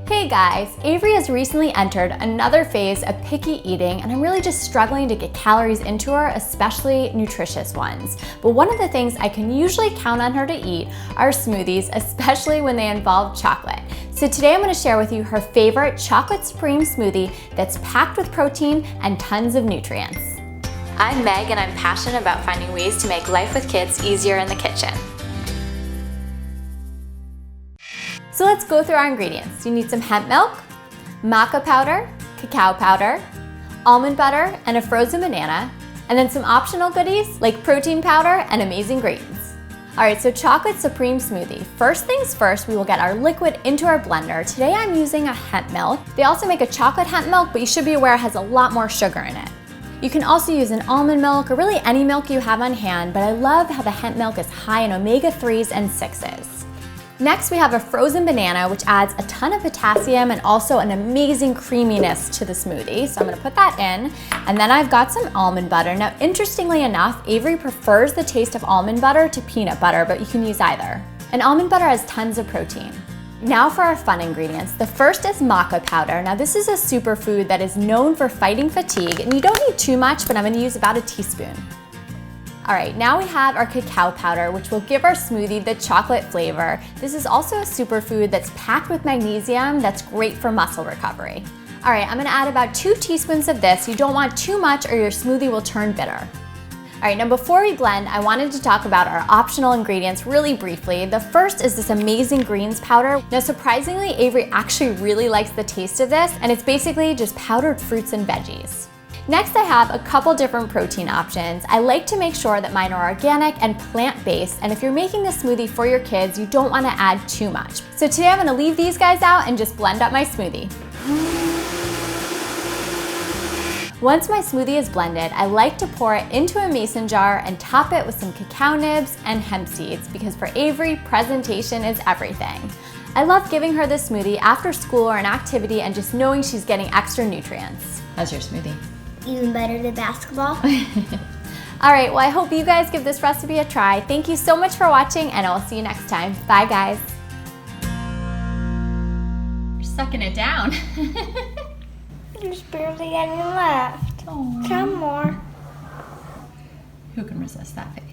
Hey guys, Avery has recently entered another phase of picky eating and I'm really just struggling to get calories into her, especially nutritious ones. But one of the things I can usually count on her to eat are smoothies, especially when they involve chocolate. So today I'm going to share with you her favorite chocolate supreme smoothie that's packed with protein and tons of nutrients. I'm Meg and I'm passionate about finding ways to make life with kids easier in the kitchen. So let's go through our ingredients. You need some hemp milk, maca powder, cacao powder, almond butter, and a frozen banana, and then some optional goodies like protein powder and amazing greens. All right, so chocolate supreme smoothie. First things first, we will get our liquid into our blender. Today I'm using a hemp milk. They also make a chocolate hemp milk, but you should be aware it has a lot more sugar in it. You can also use an almond milk or really any milk you have on hand, but I love how the hemp milk is high in omega-3s and 6s. Next, we have a frozen banana, which adds a ton of potassium and also an amazing creaminess to the smoothie. So I'm gonna put that in. And then I've got some almond butter. Now, interestingly enough, Avery prefers the taste of almond butter to peanut butter, but you can use either. And almond butter has tons of protein. Now for our fun ingredients. The first is maca powder. Now this is a superfood that is known for fighting fatigue, and you don't need too much, but I'm gonna use about a teaspoon. All right, now we have our cacao powder, which will give our smoothie the chocolate flavor. This is also a superfood that's packed with magnesium that's great for muscle recovery. All right, I'm gonna add about 2 teaspoons of this. You don't want too much or your smoothie will turn bitter. All right, now before we blend, I wanted to talk about our optional ingredients really briefly. The first is this amazing greens powder. Now surprisingly, Avery actually really likes the taste of this, and it's basically just powdered fruits and veggies. Next, I have a couple different protein options. I like to make sure that mine are organic and plant-based, and if you're making this smoothie for your kids, you don't wanna add too much. So today I'm gonna leave these guys out and just blend up my smoothie. Once my smoothie is blended, I like to pour it into a mason jar and top it with some cacao nibs and hemp seeds because for Avery, presentation is everything. I love giving her this smoothie after school or an activity and just knowing she's getting extra nutrients. How's your smoothie? Even better than basketball. All right, well, I hope you guys give this recipe a try. Thank you so much for watching, and I'll see you next time. Bye, guys. You're sucking it down. There's barely any left. Aww. Some more. Who can resist that face?